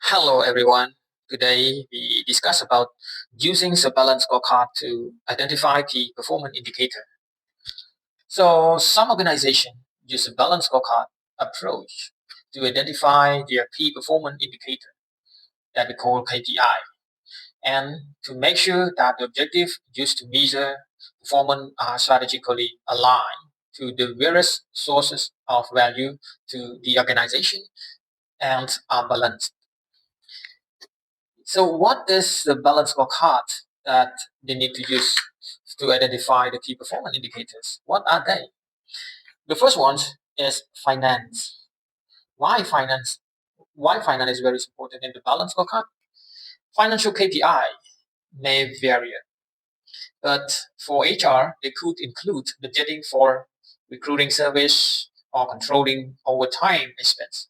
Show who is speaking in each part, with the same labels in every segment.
Speaker 1: Hello everyone. Today we discuss about using the balance scorecard to identify key performance indicator. So some organizations use a balance scorecard approach to identify their key performance indicator that we call KPI and to make sure that the objective used to measure performance are strategically aligned to the various sources of value to the organization and are balanced. So what is the balance scorecard that they need to use to identify the key performance indicators? What are they? The first one is finance. Why finance? Why finance is very important in the balance scorecard? Financial KPI may vary, but for HR, they could include budgeting for recruiting service or controlling overtime expense.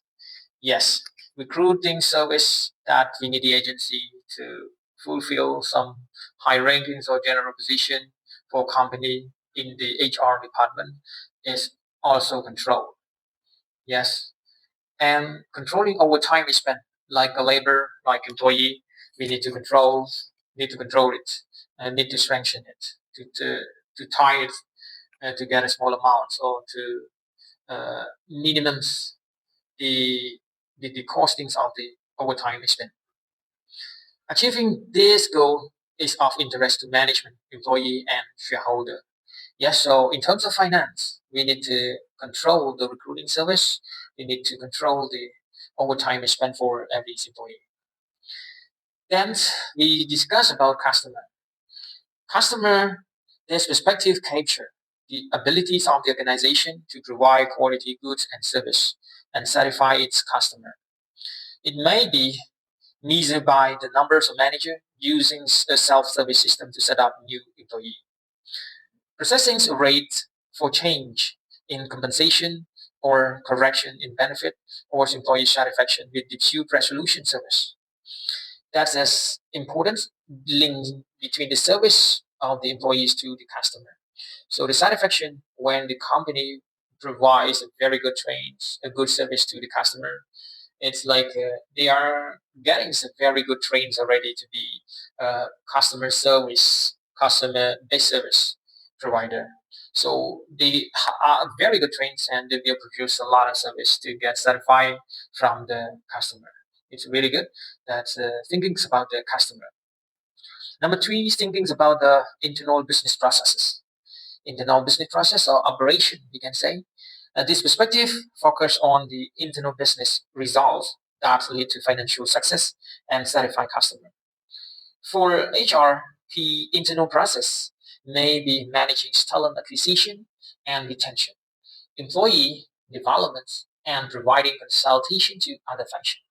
Speaker 1: Yes, recruiting service that we need the agency to fulfill some high rankings or general position for company in the HR department is also controlled. Yes, and controlling overtime is spent like a labor, like employee. We need to control it, and need to strengthen it, to tie it to get a small amount or to minimums the costings of the overtime expense. Achieving this goal is of interest to management, employee, and shareholder. Yes, so in terms of finance, we need to control the recruiting service. We need to control the overtime spent for every employee. Then we discuss about customer. Customer, this perspective capture the abilities of the organization to provide quality goods and service and satisfy its customer. It may be measured by the numbers of manager using a self-service system to set up new employee. Processing rate for change in compensation or correction in benefit or employee satisfaction with dispute resolution service. That's as important link between the service of the employees to the customer. So the satisfaction when the company provides a very good trains, a good service to the customer, it's like they are getting some very good trains already to be customer service, customer based service provider. So they are very good trains and they will produce a lot of service to get satisfied from the customer. It's really good. That's thinking about the customer. Number three is thinking about the internal business processes. Internal business process or operation, we can say. This perspective focus on the internal business results that lead to financial success and satisfy customer. For HR, the internal process may be managing talent acquisition and retention, employee development, and providing consultation to other functions.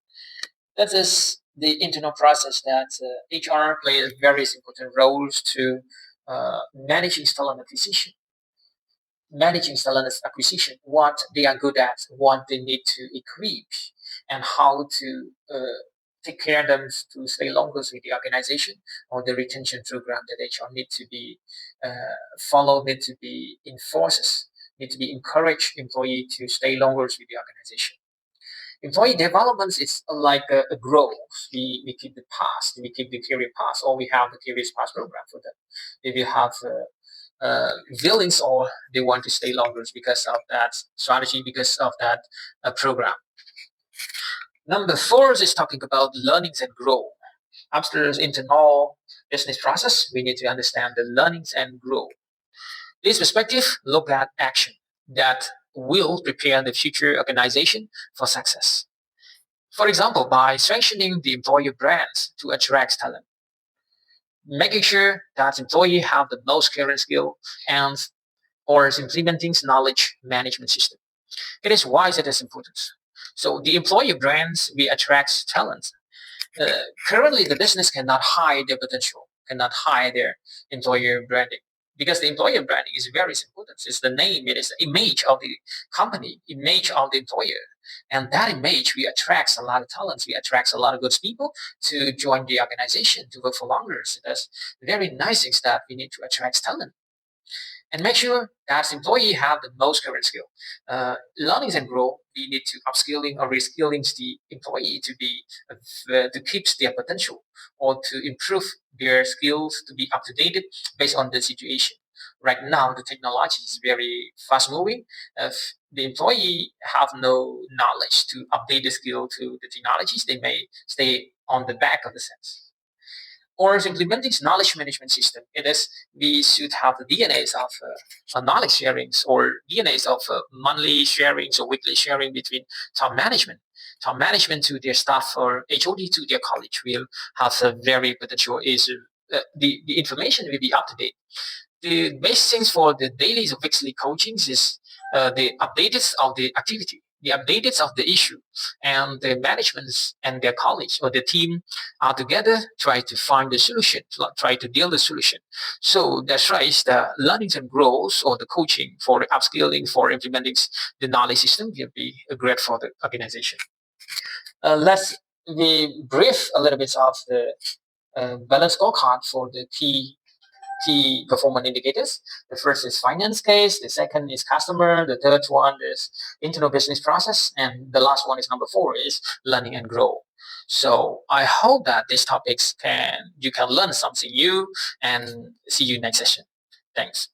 Speaker 1: That is the internal process that HR plays very important roles to managing talent acquisition, what they are good at, what they need to equip, and how to take care of them to stay longer with the organization or the retention program that HR need to be followed, need to be enforced, need to be encouraged employee to stay longer with the organization. Employee development is like a growth. We keep the path, we keep the career path, or we have the career path program for them. If you have villains or they want to stay longer because of that strategy, because of that program. Number four is talking about learnings and growth. After internal business process, we need to understand the learnings and growth. This perspective look at action that will prepare the future organization for success. For example, by strengthening the employer brands to attract talent, making sure that employees have the most current skill and or implementing knowledge management system. It is why it is important. So the employer brands we attract talent. Uh, Currently, the business cannot hide their potential, cannot hide their employer branding because the employer branding is very important. It's the name, it is the image of the company, image of the employer. And that image, we attract a lot of talents. We attract a lot of good people to join the organization, to work for longer. So that's very nice things that we need to attract talent. and make sure that employee have the most current skill. Learning and grow, we need to upskilling or reskilling the employee to be to keep their potential or to improve their skills to be up to date based on the situation. Right now, the technology is very fast moving. If the employee have no knowledge to update the skill to the technologies, they may stay on the back of the sense or implementing knowledge management system. It is we should have the DNAs of knowledge sharings or DNAs of monthly sharings or weekly sharing between top management. Top management to their staff or HOD to their college will have a very potential is the information will be up to date. The basic things for the daily or weekly coachings is the updates of the activity, the updates of the issue, and the managements and their colleagues or the team are together try to find the solution, try to deal the solution. So that's right, the learnings and growth or the coaching for the upskilling for implementing the knowledge system will be great for the organization. Let's we brief a little bit of the balance scorecard for the key performance indicators. The first is finance case, the second is customer, the third one is internal business process, and the last one is number four is learning and grow. So I hope that these topics can you can learn something new and see you next session. Thanks.